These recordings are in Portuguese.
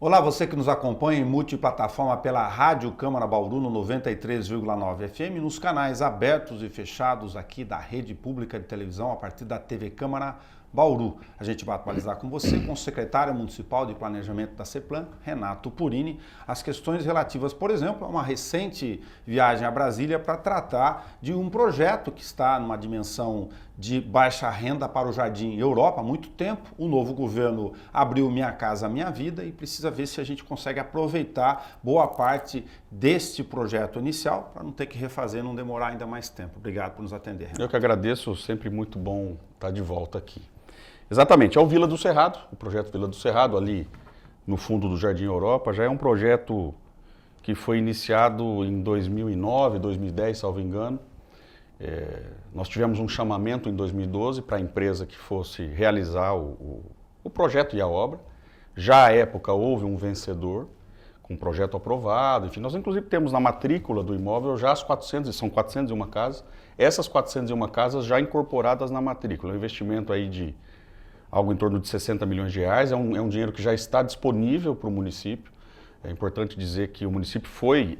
Olá, você que nos acompanha em multiplataforma pela Rádio Câmara Bauru no 93,9 FM, nos canais abertos e fechados aqui da Rede Pública de Televisão a partir da TV Câmara Bauru. A gente vai atualizar com você, com o secretário municipal de planejamento da CEPLAN, Renato Purini, as questões relativas, por exemplo, a uma recente viagem a Brasília para tratar de um projeto que está numa dimensão de baixa renda para o Jardim Europa há muito tempo. O novo governo abriu Minha Casa Minha Vida e precisa ver se a gente consegue aproveitar boa parte deste projeto inicial para não ter que refazer, não demorar ainda mais tempo. Obrigado por nos atender, Renato. Eu que agradeço, sempre muito bom estar de volta aqui. Exatamente, é o Vila do Cerrado, o projeto Vila do Cerrado, ali no fundo do Jardim Europa, já é um projeto que foi iniciado em 2009, 2010, salvo engano. Nós tivemos um chamamento em 2012 para a empresa que fosse realizar o projeto e a obra. Já à época houve um vencedor, com um projeto aprovado, enfim, nós inclusive temos na matrícula do imóvel já as 401 casas, essas 401 casas já incorporadas na matrícula, um investimento aí de algo em torno de 60 milhões de reais, é um dinheiro que já está disponível para o município. É importante dizer que o município foi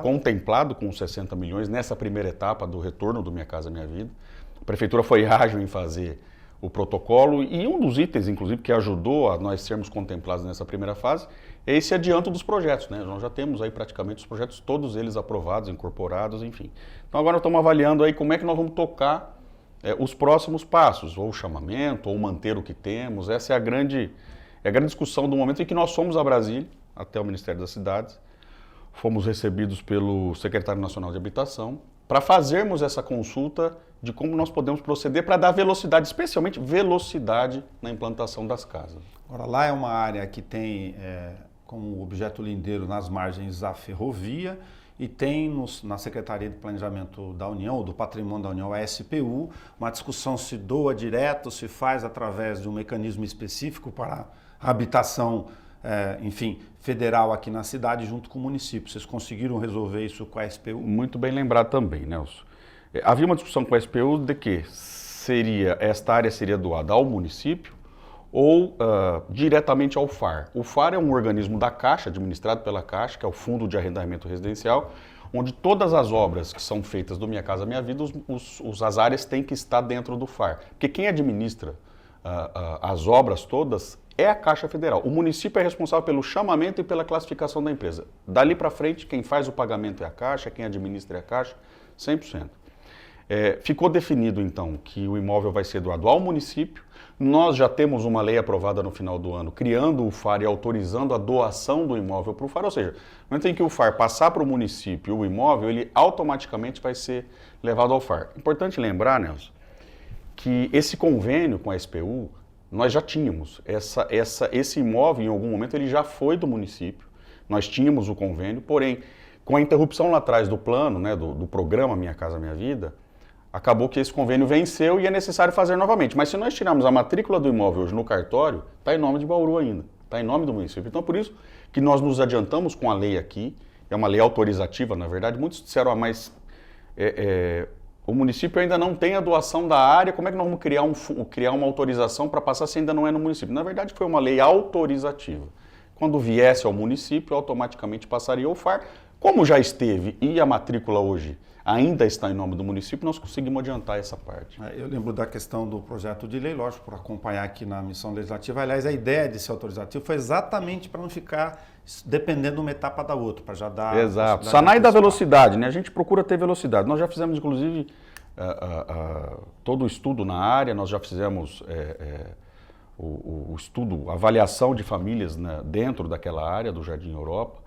contemplado com os 60 milhões nessa primeira etapa do retorno do Minha Casa Minha Vida. A prefeitura foi ágil em fazer o protocolo e um dos itens, inclusive, que ajudou a nós sermos contemplados nessa primeira fase é esse adianto dos projetos, né? Nós já temos aí praticamente os projetos, todos eles aprovados, incorporados, enfim. Então agora nós estamos avaliando aí como é que nós vamos tocar os próximos passos, ou o chamamento, ou manter o que temos. Essa é a grande discussão do momento em que nós fomos a Brasília, até o Ministério das Cidades, fomos recebidos pelo Secretário Nacional de Habitação, para fazermos essa consulta de como nós podemos proceder para dar velocidade, especialmente velocidade na implantação das casas. Agora, lá é uma área que tem como objeto lindeiro nas margens a ferrovia e tem na Secretaria de Planejamento da União, ou do Patrimônio da União, a SPU, uma discussão se doa direto, se faz através de um mecanismo específico para a habitação, enfim, federal aqui na cidade, junto com o município. Vocês conseguiram resolver isso com a SPU? Muito bem lembrado também, Nelson. Havia uma discussão com a SPU de que esta área seria doada ao município ou diretamente ao FAR. O FAR é um organismo da Caixa, administrado pela Caixa, que é o Fundo de Arrendamento Residencial, onde todas as obras que são feitas do Minha Casa Minha Vida, as áreas têm que estar dentro do FAR. Porque quem administra as obras todas é a Caixa Federal. O município é responsável pelo chamamento e pela classificação da empresa. Dali para frente, quem faz o pagamento é a Caixa, quem administra é a Caixa, 100%. Ficou definido, então, que o imóvel vai ser doado ao município. Nós já temos uma lei aprovada no final do ano, criando o FAR e autorizando a doação do imóvel para o FAR. Ou seja, no momento em que o FAR passar para o município o imóvel, ele automaticamente vai ser levado ao FAR. Importante lembrar, Nelson, que esse convênio com a SPU, nós já tínhamos. Esse imóvel, em algum momento, ele já foi do município. Nós tínhamos o convênio, porém, com a interrupção lá atrás do plano, né, do programa Minha Casa Minha Vida, acabou que esse convênio venceu e é necessário fazer novamente. Mas se nós tirarmos a matrícula do imóvel hoje no cartório, está em nome de Bauru ainda, está em nome do município. Então, por isso que nós nos adiantamos com a lei aqui, é uma lei autorizativa, na verdade. Muitos disseram, mas o município ainda não tem a doação da área, como é que nós vamos criar uma autorização para passar se ainda não é no município? Na verdade, foi uma lei autorizativa. Quando viesse ao município, automaticamente passaria ao FAR. Como já esteve e a matrícula hoje ainda está em nome do município, nós conseguimos adiantar essa parte. Eu lembro da questão do projeto de lei, lógico, por acompanhar aqui na missão legislativa. Aliás, a ideia de ser autorizativo foi exatamente para não ficar dependendo de uma etapa da outra, para já dar... Exato, sanar da velocidade, né? A gente procura ter velocidade. Nós já fizemos, inclusive, todo o estudo na área, nós já fizemos o estudo, a avaliação de famílias, né, dentro daquela área do Jardim Europa,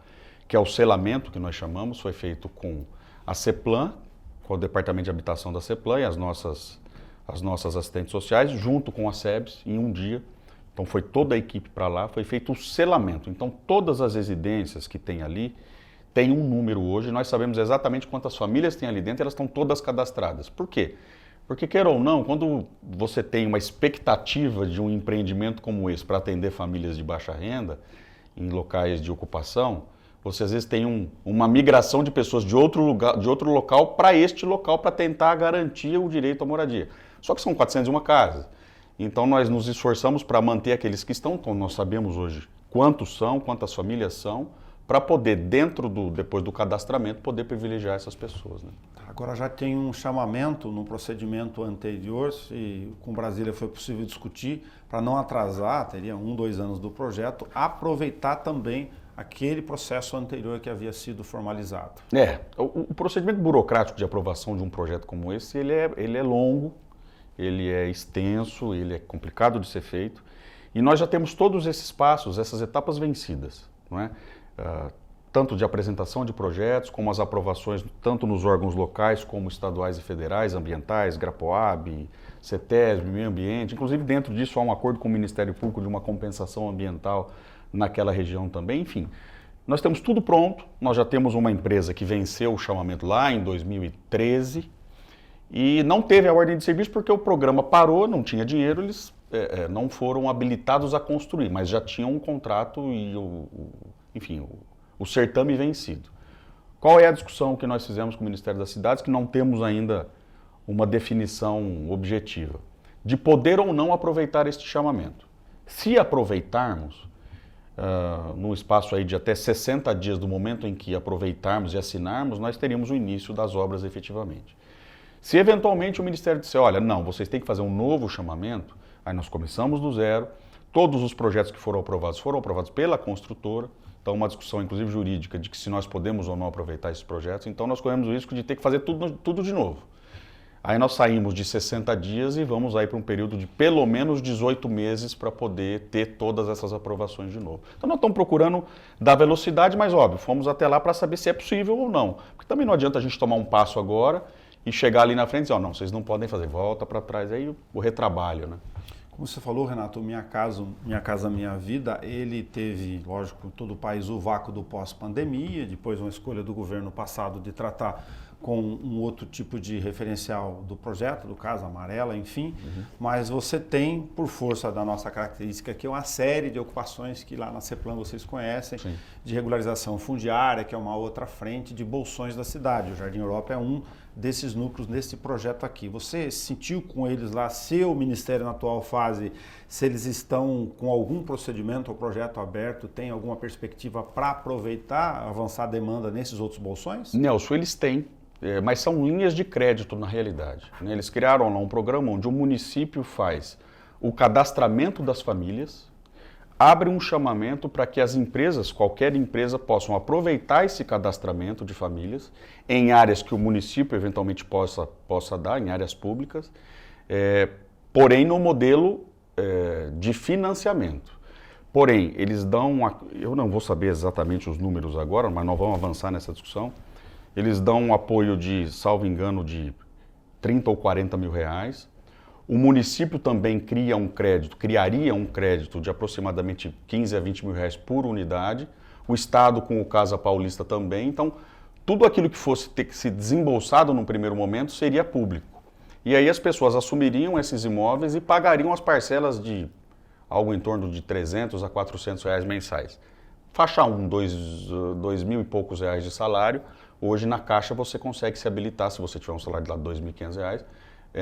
que é o selamento que nós chamamos, foi feito com a CEPLAN, com o Departamento de Habitação da CEPLAN e as nossas assistentes sociais, junto com a SEBS, em um dia. Então foi toda a equipe para lá, foi feito o selamento. Então todas as residências que tem ali, tem um número hoje, nós sabemos exatamente quantas famílias tem ali dentro, elas estão todas cadastradas. Por quê? Porque, queira ou não, quando você tem uma expectativa de um empreendimento como esse para atender famílias de baixa renda, em locais de ocupação, você às vezes tem uma migração de pessoas de outro local para este local para tentar garantir o direito à moradia. Só que são 401 casas. Então nós nos esforçamos para manter aqueles que estão, então nós sabemos hoje quantos são, quantas famílias são, para poder, depois do cadastramento, poder privilegiar essas pessoas. Né? Agora já tem um chamamento no procedimento anterior, se com Brasília foi possível discutir, para não atrasar, teria 1, 2 anos do projeto, aproveitar também aquele processo anterior que havia sido formalizado. O procedimento burocrático de aprovação de um projeto como esse, ele é longo, ele é extenso, ele é complicado de ser feito, e nós já temos todos esses passos, essas etapas vencidas, não é? Tanto de apresentação de projetos, como as aprovações tanto nos órgãos locais como estaduais e federais, ambientais, GRAPOAB, CETESB, Meio Ambiente, inclusive dentro disso há um acordo com o Ministério Público de uma compensação ambiental naquela região também, enfim. Nós temos tudo pronto, nós já temos uma empresa que venceu o chamamento lá em 2013 e não teve a ordem de serviço porque o programa parou, não tinha dinheiro, eles não foram habilitados a construir, mas já tinham um contrato e o certame vencido. Qual é a discussão que nós fizemos com o Ministério das Cidades, que não temos ainda uma definição objetiva? De poder ou não aproveitar este chamamento. Se aproveitarmos, no espaço aí de até 60 dias do momento em que aproveitarmos e assinarmos, nós teríamos o início das obras efetivamente. Se eventualmente o Ministério disser, olha, não, vocês têm que fazer um novo chamamento, aí nós começamos do zero, todos os projetos que foram aprovados pela construtora, então uma discussão inclusive jurídica de que se nós podemos ou não aproveitar esses projetos, então nós corremos o risco de ter que fazer tudo de novo. Aí nós saímos de 60 dias e vamos aí para um período de pelo menos 18 meses para poder ter todas essas aprovações de novo. Então nós estamos procurando dar velocidade, mas óbvio, fomos até lá para saber se é possível ou não. Porque também não adianta a gente tomar um passo agora e chegar ali na frente e dizer, não, vocês não podem fazer, volta para trás, aí o retrabalho, né? Como você falou, Renato, Minha Casa Minha Vida, ele teve, lógico, todo o país o vácuo do pós-pandemia, depois uma escolha do governo passado de tratar com um outro tipo de referencial do projeto, do caso amarela, enfim, mas você tem, por força da nossa característica aqui, uma série de ocupações que lá na CEPLAN vocês conhecem, sim, de regularização fundiária, que é uma outra frente de bolsões da cidade. O Jardim Europa é um desses núcleos nesse projeto aqui. Você sentiu com eles lá, se o Ministério na atual fase, se eles estão com algum procedimento ou projeto aberto, tem alguma perspectiva para aproveitar, avançar a demanda nesses outros bolsões? Nelson, eles têm. Mas são linhas de crédito na realidade. Eles criaram lá um programa onde o município faz o cadastramento das famílias, abre um chamamento para que as empresas, qualquer empresa, possam aproveitar esse cadastramento de famílias em áreas que o município eventualmente possa dar, em áreas públicas, porém no modelo de financiamento. Porém, eles dão, eu não vou saber exatamente os números agora, mas nós vamos avançar nessa discussão. Eles dão um apoio de, salvo engano, de 30 ou 40 mil reais. O município também criaria um crédito de aproximadamente 15 a 20 mil reais por unidade. O Estado, com o Casa Paulista também. Então, tudo aquilo que fosse ter que ser desembolsado no primeiro momento seria público. E aí as pessoas assumiriam esses imóveis e pagariam as parcelas de algo em torno de 300 a 400 reais mensais. Faixa 1, 2 mil e poucos reais de salário. Hoje na Caixa você consegue se habilitar, se você tiver um salário de lá de R$ 2.500,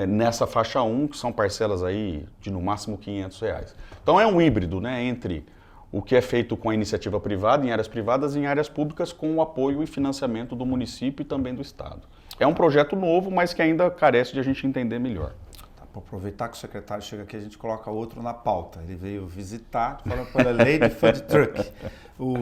nessa faixa 1, que são parcelas aí de no máximo R$ 500 reais. Então é um híbrido, né, entre o que é feito com a iniciativa privada, em áreas privadas e em áreas públicas, com o apoio e financiamento do município e também do Estado. É um projeto novo, mas que ainda carece de a gente entender melhor. Para aproveitar que o secretário chega aqui, a gente coloca outro na pauta. Ele veio visitar, falando pela lei de food truck.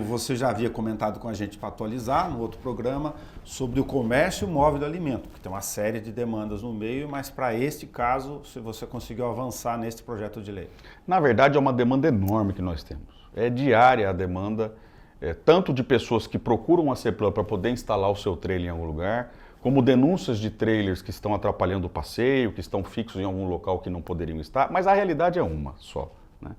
Você já havia comentado com a gente para atualizar no outro programa sobre o comércio móvel de alimento, que tem uma série de demandas no meio, mas para este caso, se você conseguiu avançar neste projeto de lei. Na verdade, é uma demanda enorme que nós temos. É diária a demanda, tanto de pessoas que procuram a CEPLAN para poder instalar o seu trailer em algum lugar, como denúncias de trailers que estão atrapalhando o passeio, que estão fixos em algum local que não poderiam estar, mas a realidade é uma só, né?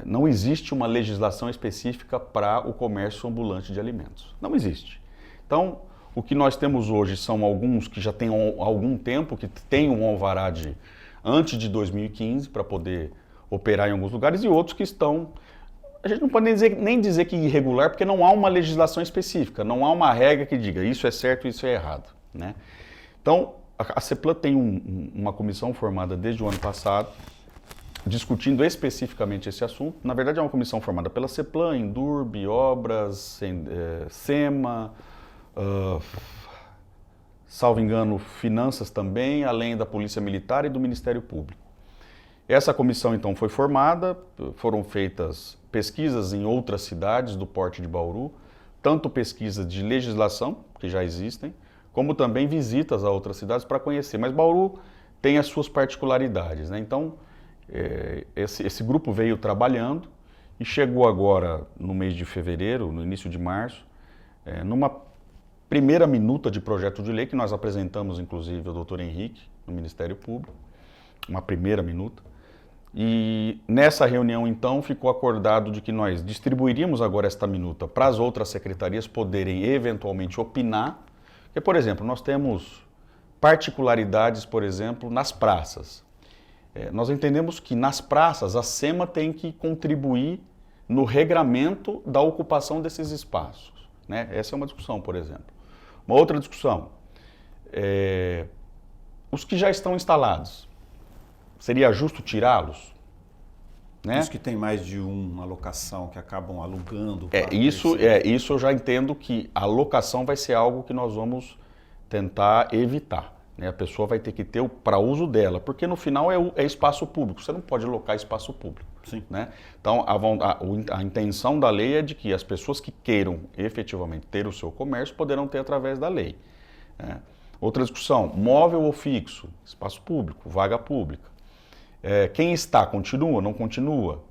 Não existe uma legislação específica para o comércio ambulante de alimentos. Não existe. Então, o que nós temos hoje são alguns que já têm algum tempo, que têm um alvará de antes de 2015 para poder operar em alguns lugares e outros que estão... A gente não pode nem dizer que irregular, porque não há uma legislação específica, não há uma regra que diga isso é certo, isso é errado, né? Então, a CEPLAN tem uma comissão formada desde o ano passado, discutindo especificamente esse assunto. Na verdade, é uma comissão formada pela CEPLAN, Endurb, Obras, SEMA, salvo engano, Finanças também, além da Polícia Militar e do Ministério Público. Essa comissão, então, foi formada, foram feitas pesquisas em outras cidades do porte de Bauru, tanto pesquisas de legislação, que já existem, como também visitas a outras cidades para conhecer. Mas Bauru tem as suas particularidades, né? Então, esse grupo veio trabalhando e chegou agora, no mês de fevereiro, no início de março, numa primeira minuta de projeto de lei, que nós apresentamos, inclusive, ao doutor Henrique, no Ministério Público, uma primeira minuta. E nessa reunião, então, ficou acordado de que nós distribuiríamos agora esta minuta para as outras secretarias poderem eventualmente opinar. Porque, por exemplo, nós temos particularidades, por exemplo, nas praças. Nós entendemos que nas praças a SEMA tem que contribuir no regramento da ocupação desses espaços, né? Essa é uma discussão, por exemplo. Uma outra discussão, os que já estão instalados, seria justo tirá-los? Né? Os que tem mais de uma locação, que acabam alugando. Isso eu já entendo que a locação vai ser algo que nós vamos tentar evitar. Né? A pessoa vai ter que ter para uso dela, porque no final é espaço público, você não pode locar espaço público. Sim. Né? Então a intenção da lei é de que as pessoas que queiram efetivamente ter o seu comércio poderão ter através da lei. Né? Outra discussão, móvel ou fixo, espaço público, vaga pública. Quem está, continua, não continua?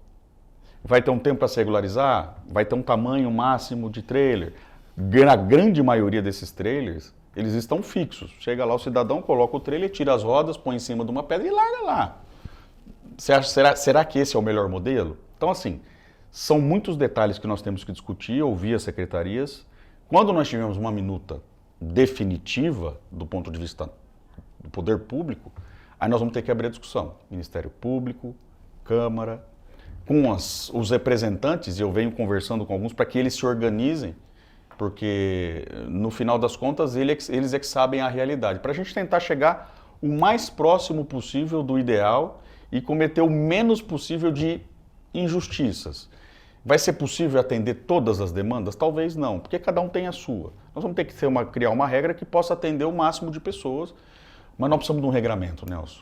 Vai ter um tempo para se regularizar? Vai ter um tamanho máximo de trailer? Na grande maioria desses trailers, eles estão fixos. Chega lá o cidadão, coloca o trailer, tira as rodas, põe em cima de uma pedra e larga lá. Será que esse é o melhor modelo? Então, assim, são muitos detalhes que nós temos que discutir, ouvir as secretarias. Quando nós tivermos uma minuta definitiva, do ponto de vista do poder público, aí nós vamos ter que abrir a discussão. Ministério Público, Câmara, com os representantes, e eu venho conversando com alguns para que eles se organizem, porque no final das contas eles é que sabem a realidade. Para a gente tentar chegar o mais próximo possível do ideal e cometer o menos possível de injustiças. Vai ser possível atender todas as demandas? Talvez não, porque cada um tem a sua. Nós vamos ter que criar uma regra que possa atender o máximo de pessoas. Mas nós precisamos de um regramento, Nelson.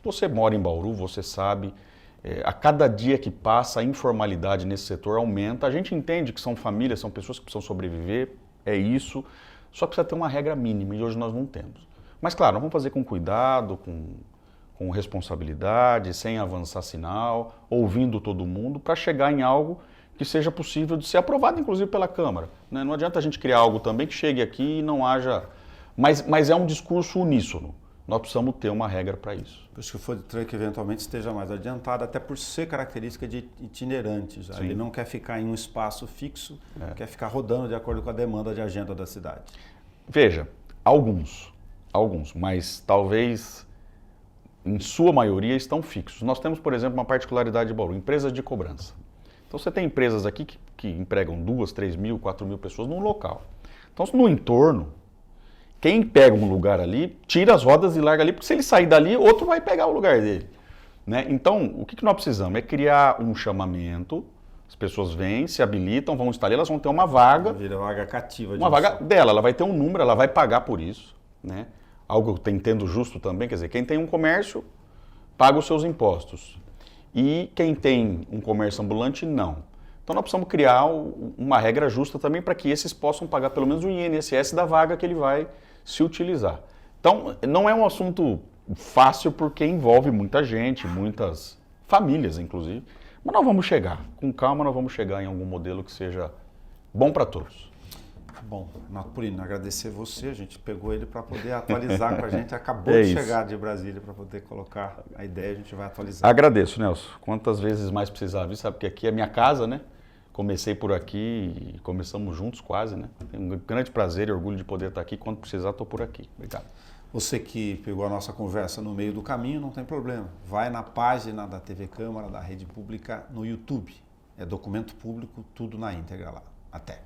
Você mora em Bauru, você sabe, a cada dia que passa a informalidade nesse setor aumenta. A gente entende que são famílias, são pessoas que precisam sobreviver, é isso, só precisa ter uma regra mínima e hoje nós não temos. Mas claro, nós vamos fazer com cuidado, com responsabilidade, sem avançar sinal, ouvindo todo mundo, para chegar em algo que seja possível de ser aprovado, inclusive pela Câmara. Né? Não adianta a gente criar algo também que chegue aqui e não haja... Mas é um discurso uníssono. Nós precisamos ter uma regra para isso. Por isso que o food truck eventualmente esteja mais adiantado, até por ser característica de itinerante. Ele não quer ficar em um espaço fixo, quer ficar rodando de acordo com a demanda de agenda da cidade. Veja, alguns, mas talvez em sua maioria estão fixos. Nós temos, por exemplo, uma particularidade de Bauru, empresas de cobrança. Então você tem empresas aqui que empregam 2, 3 mil, 4 mil pessoas num local. Então no entorno, quem pega um lugar ali, tira as rodas e larga ali, porque se ele sair dali, outro vai pegar o lugar dele. Né? Então, o que nós precisamos? É criar um chamamento, as pessoas vêm, se habilitam, vão estar ali, elas vão ter uma vaga. Vira vaga cativa. Uma vaga dela, ela vai ter um número, ela vai pagar por isso. Né? Algo que eu entendo justo também, quer dizer, quem tem um comércio, paga os seus impostos. E quem tem um comércio ambulante, não. Então nós precisamos criar uma regra justa também para que esses possam pagar pelo menos o INSS da vaga que ele vai se utilizar. Então, não é um assunto fácil porque envolve muita gente, muitas famílias, inclusive. Mas nós vamos chegar, com calma nós vamos chegar em algum modelo que seja bom para todos. Bom, Renato Purino, agradecer você, a gente pegou ele para poder atualizar com a gente, acabou de chegar de Brasília para poder colocar a ideia, a gente vai atualizar. Agradeço, Nelson, quantas vezes mais precisar vir, sabe que aqui é minha casa, né? Comecei por aqui e começamos juntos quase, né? Tenho um grande prazer e orgulho de poder estar aqui. Quando precisar, estou por aqui. Obrigado. Você que pegou a nossa conversa no meio do caminho, não tem problema. Vai na página da TV Câmara, da Rede Pública, no YouTube. É documento público, tudo na íntegra lá. Até.